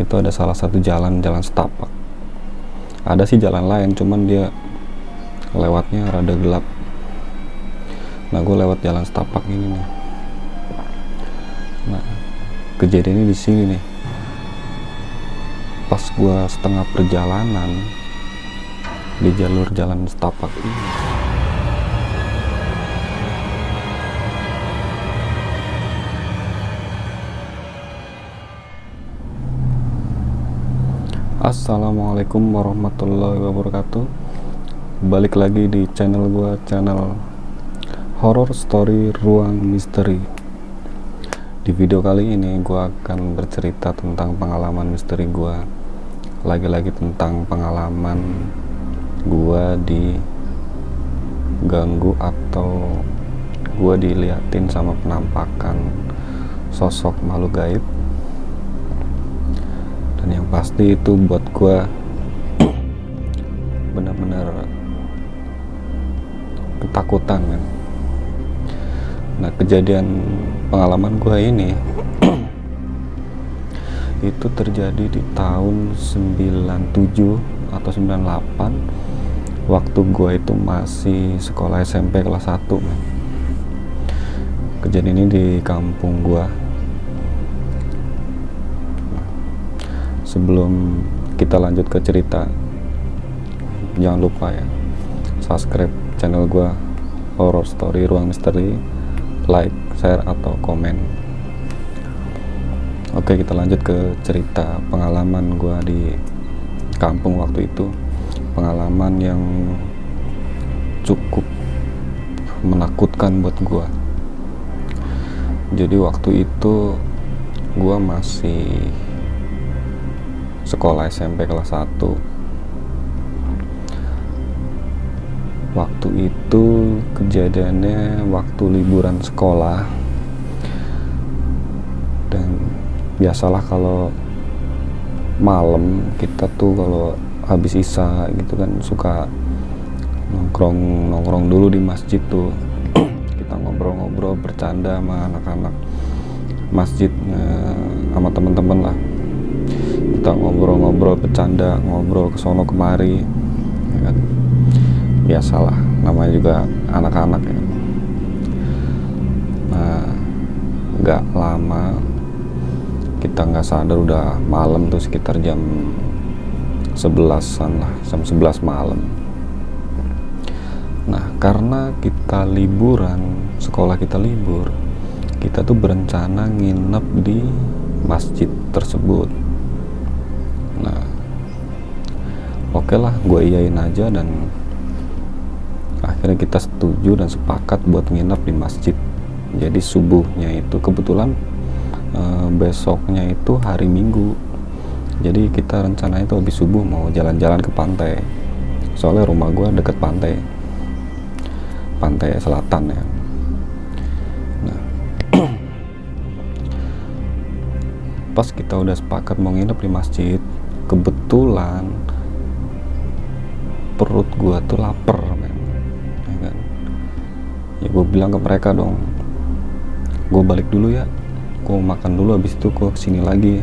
itu ada salah satu jalan setapak. Ada sih jalan lain, cuman dia lewatnya rada gelap. Nah, gue lewat jalan setapak ini nih. Nah, kejadiannya di sini nih. Pas gue setengah perjalanan di jalur jalan setapak ini, Assalamualaikum warahmatullahi wabarakatuh. Balik lagi di channel gua, channel Horror Story Ruang Misteri. Di video kali ini gua akan bercerita tentang pengalaman misteri gua. Lagi-lagi tentang pengalaman gua diganggu atau gua diliatin sama penampakan sosok makhluk gaib. Dan yang pasti itu buat gue benar-benar ketakutan, men. Nah, kejadian pengalaman gue ini itu terjadi di tahun 97 atau 98, waktu gue itu masih sekolah SMP kelas 1, men. Kejadian ini di kampung gue. Sebelum kita lanjut ke cerita, jangan lupa ya, subscribe channel gua Horror Story Ruang Misteri, like, share, atau komen. Oke, kita lanjut ke cerita pengalaman gua di kampung waktu itu. Pengalaman yang cukup menakutkan buat gua. Jadi waktu itu gua masih sekolah SMP kelas 1. Waktu itu kejadiannya waktu liburan sekolah. Dan biasalah kalau malam kita tuh kalau habis isya gitu kan suka nongkrong dulu di masjid tuh. Kita ngobrol-ngobrol, bercanda sama anak-anak masjid, sama teman-teman lah. Kita ngobrol-ngobrol, bercanda, ngobrol kesono kemari, ya kan? Biasalah, namanya juga anak-anak ya. Nah, nggak lama kita nggak sadar udah malam tuh, sekitar jam 11-an lah, jam 11 malam. Nah, karena kita liburan, sekolah kita libur, kita tuh berencana nginep di masjid tersebut. Nah, oke lah, gue iyain aja, dan akhirnya kita setuju dan sepakat buat nginep di masjid. Jadi subuhnya itu kebetulan besoknya itu hari Minggu. Jadi kita rencana itu habis subuh mau jalan-jalan ke pantai. Soalnya rumah gue deket pantai selatan ya. Nah, pas kita udah sepakat mau nginep di masjid, kebetulan perut gua tuh lapar, men. Ya kan? Ya gue bilang ke mereka dong, gue balik dulu ya, gue makan dulu, habis itu gue kesini lagi.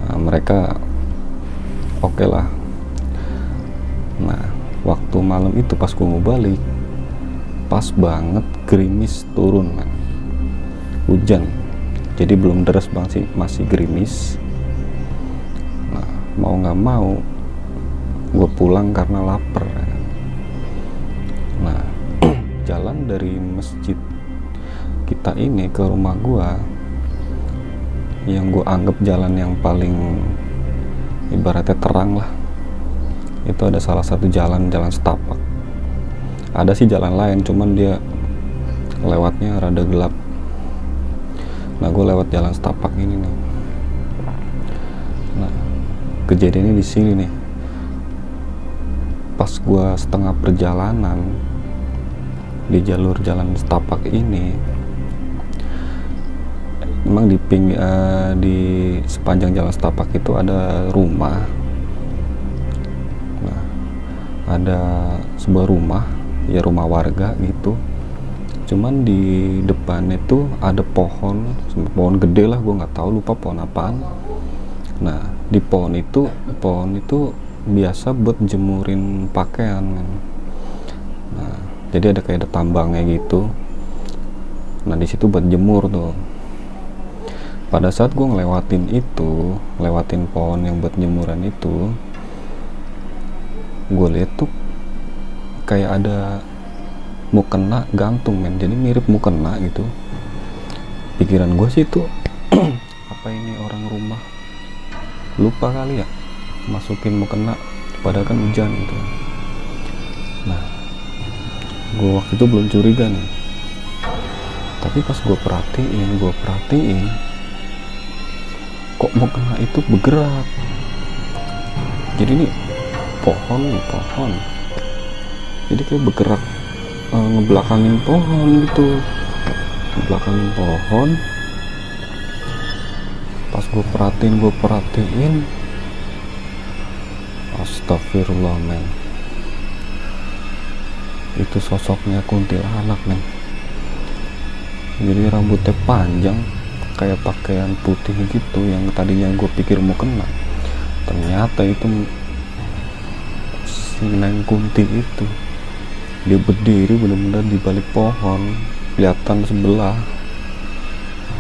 Nah, mereka oke lah. Nah, waktu malam itu pas gue mau balik, pas banget gerimis turun, men. Hujan, jadi belum deras banget sih, masih gerimis. Nah, mau nggak mau gue pulang karena lapar. Nah, jalan dari masjid kita ini ke rumah gue, yang gue anggap jalan yang paling ibaratnya terang lah, itu ada salah satu jalan setapak. Ada sih jalan lain, cuman dia lewatnya rada gelap. Nah, gue lewat jalan setapak ini nih. Nah, kejadiannya di sini nih. Pas gue setengah perjalanan di jalur jalan setapak ini, memang di sepanjang jalan setapak itu ada rumah. Nah, ada sebuah rumah, ya rumah warga gitu. Cuman di depan itu ada pohon gede lah, gue nggak tahu, lupa pohon apaan. Nah di pohon itu biasa buat jemurin pakaian men. Nah jadi ada tambangnya gitu. Nah di situ buat jemur tuh. Pada saat gue lewatin pohon yang buat jemuran itu, gue lihat tuh kayak ada mukena gantung men, jadi mirip mukena gitu. Pikiran gue sih itu apa ini orang rumah lupa kali ya masukin mukena, padahal kan hujan gitu. Nah gue waktu itu belum curiga nih, tapi pas gue perhatiin kok mukena itu bergerak. Jadi nih pohon jadi kayak bergerak, ngebelakangin pohon gitu, ngebelakangin pohon. Pas gue perhatiin astagfirullah men, itu sosoknya kuntilanak men. Jadi rambutnya panjang kayak pakaian putih gitu, yang tadinya gue pikir mau kena, ternyata itu si Neng Kunti itu. Dia berdiri benar-benar di balik pohon, kelihatan sebelah,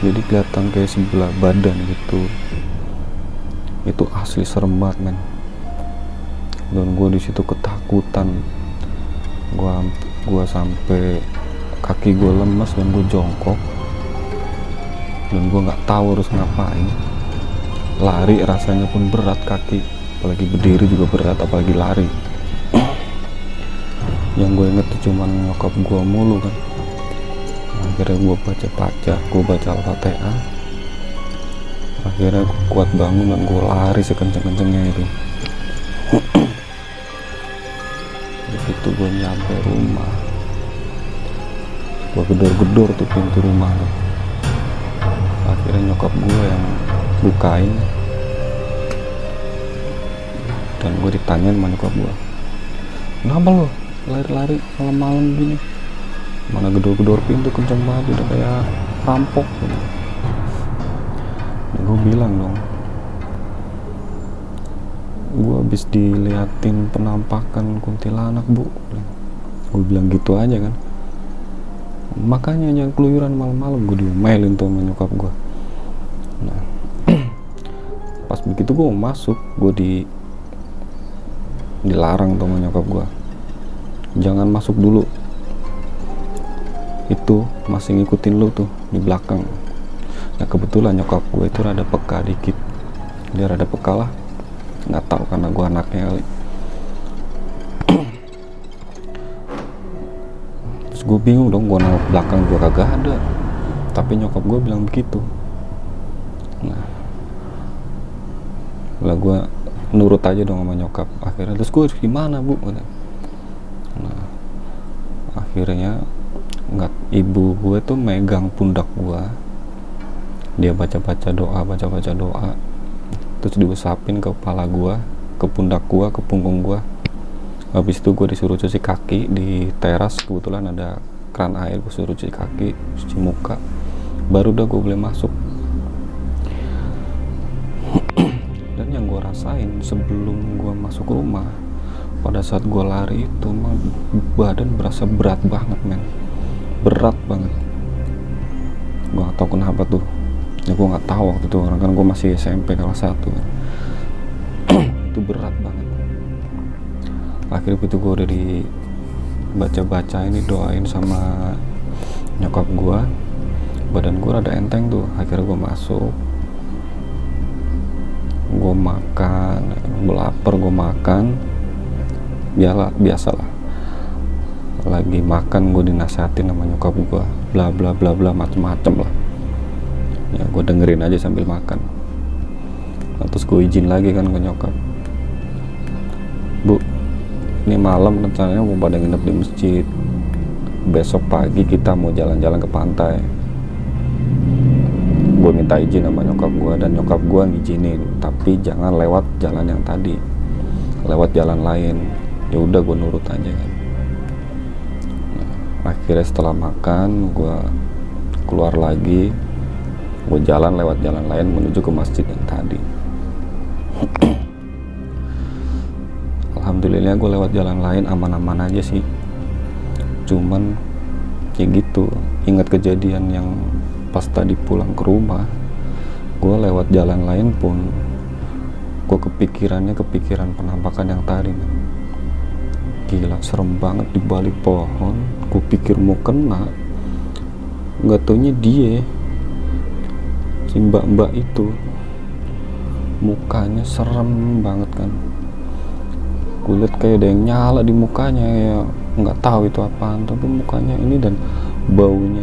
jadi kelihatan kayak sebelah badan gitu. Itu asli serem banget men. Dan gue di situ ketakutan, gue sampai kaki gue lemas dan gue jongkok, dan gue nggak tahu harus ngapain. Lari rasanya pun berat kaki, apalagi berdiri juga berat, apalagi lari. Yang gue inget tuh cuman nyokap gue mulu kan. Akhirnya gue baca Al-Fatihah. Akhirnya gue kuat bangun dan gue lari sekenceng-kencengnya itu. Begitu gue nyampe rumah, gue gedor-gedor tuh pintu rumah tuh. Akhirnya nyokap gue yang bukain, dan gue ditanyain sama nyokap gue, kenapa lo lari-lari malam-malam gini, mana gedor-gedor pintu kenceng banget, udah kayak rampok gitu. Gue bilang dong, gue habis diliatin penampakan kuntilanak bu. Gue bilang gitu aja kan, makanya jangan keluyuran malam-malam. Gue diomelin tuh sama nyokap gue. Nah pas begitu gue mau masuk, gue dilarang tuh sama nyokap gue, jangan masuk dulu, itu masih ngikutin lu tuh di belakang. Nah kebetulan nyokap gue itu rada peka dikit, dia rada peka lah, nggak tahu karena gue anaknya kali. Terus gue bingung dong, gue nengok belakang gue kagak ada, tapi nyokap gue bilang begitu. Nah lah gue nurut aja dong sama nyokap. Akhirnya terus gue gimana bu? Nah akhirnya ibu gue tuh megang pundak gue, dia baca-baca doa, terus diusapin ke kepala gue, ke pundak gue, ke punggung gue. Habis itu gue disuruh cuci kaki di teras, kebetulan ada keran air, gue suruh cuci kaki, cuci muka, baru udah gue boleh masuk. Dan yang gue rasain sebelum gue masuk rumah, pada saat gue lari itu emang badan berasa berat banget men, berat banget. Gue gak tahu kenapa tuh, ya gue gak tahu waktu itu, orang kan gue masih SMP kelas 1 kan. Itu berat banget. Akhirnya begitu gue udah dibaca-baca ini, doain sama nyokap gue, badan gue rada enteng tuh. Akhirnya gue masuk, gue makan, gue lapar, gue makan. Biasalah, lagi makan gue dinasehatin sama nyokap gue, bla bla bla bla macem-macem lah. Ya gue dengerin aja sambil makan. Nah, terus gue izin lagi kan ke nyokap, bu, ini malam rencananya mau pada nginep di masjid, besok pagi kita mau jalan-jalan ke pantai. Gue minta izin sama nyokap gue, dan nyokap gue ngizinin, tapi jangan lewat jalan yang tadi, lewat jalan lain. Ya udah gue nurut aja kan. Nah, akhirnya setelah makan gue keluar lagi, gue jalan lewat jalan lain menuju ke masjid yang tadi. sebenarnya gue lewat jalan lain aman-aman aja sih, cuman kayak gitu, ingat kejadian yang pas tadi pulang ke rumah, gue lewat jalan lain pun gue kepikiran penampakan yang tadi, men. Gila, serem banget di balik pohon. Gue pikir mau kena, nggak taunya dia, si mbak-mbak itu, mukanya serem banget kan. Gue liat kayak ada yang nyala di mukanya, ya nggak tahu itu apaan, tapi mukanya ini, dan baunya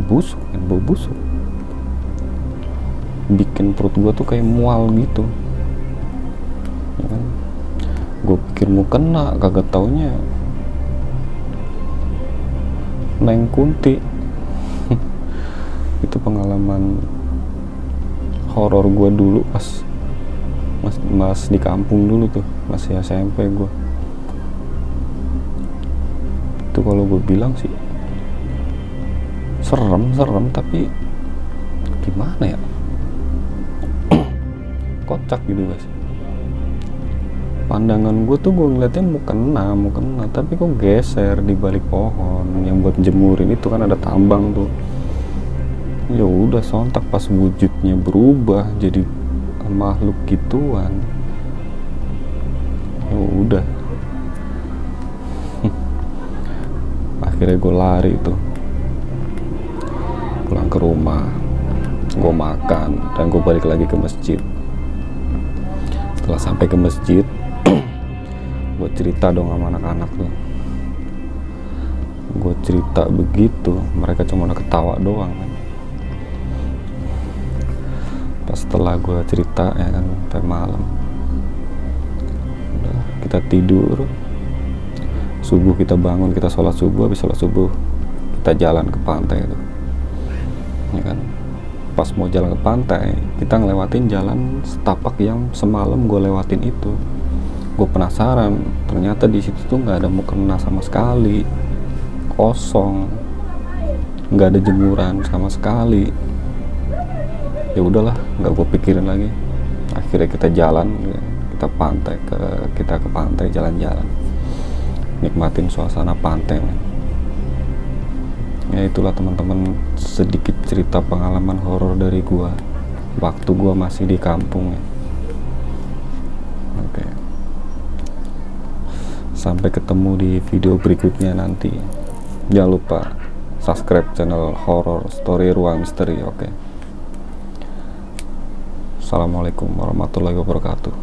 busuk kan, bau busuk, bikin perut gue tuh kayak mual gitu ya kan. Gue pikir mau kena, kagak taunya Neng Kunti. Itu pengalaman horor gue dulu pas mas di kampung dulu tuh, masih SMP gue. Itu kalau gue bilang sih serem, tapi gimana ya, kocak gitu guys. Pandangan gue tuh, gue ngeliatnya mau kena, tapi kok geser di balik pohon yang buat jemurin itu kan, ada tambang tuh. Ya udah, sontak pas wujudnya berubah jadi makhluk gituan, ya udah. Akhirnya gue lari tuh, pulang ke rumah, gue makan, dan gue balik lagi ke masjid. Setelah sampai ke masjid, gue cerita dong sama anak-anak tuh. Gue cerita begitu, mereka cuma udah ketawa doang kan. Pas setelah gue cerita ya kan, sampai malam, udah, kita tidur. Subuh kita bangun, kita sholat subuh. Habis sholat subuh kita jalan ke pantai itu ya kan. Pas mau jalan ke pantai, kita ngelewatin jalan setapak yang semalam gue lewatin itu. Gue penasaran, ternyata di situ tuh nggak ada mukena sama sekali, kosong, nggak ada jemuran sama sekali. Ya udahlah, nggak gue pikirin lagi. Akhirnya kita jalan, kita ke pantai, jalan-jalan, nikmatin suasana pantai, man. Ya itulah teman-teman, sedikit cerita pengalaman horor dari gua waktu gua masih di kampung ya. Oke. Sampai ketemu di video berikutnya nanti. Jangan lupa subscribe channel Horror Story Ruang Misteri, oke. Assalamualaikum warahmatullahi wabarakatuh.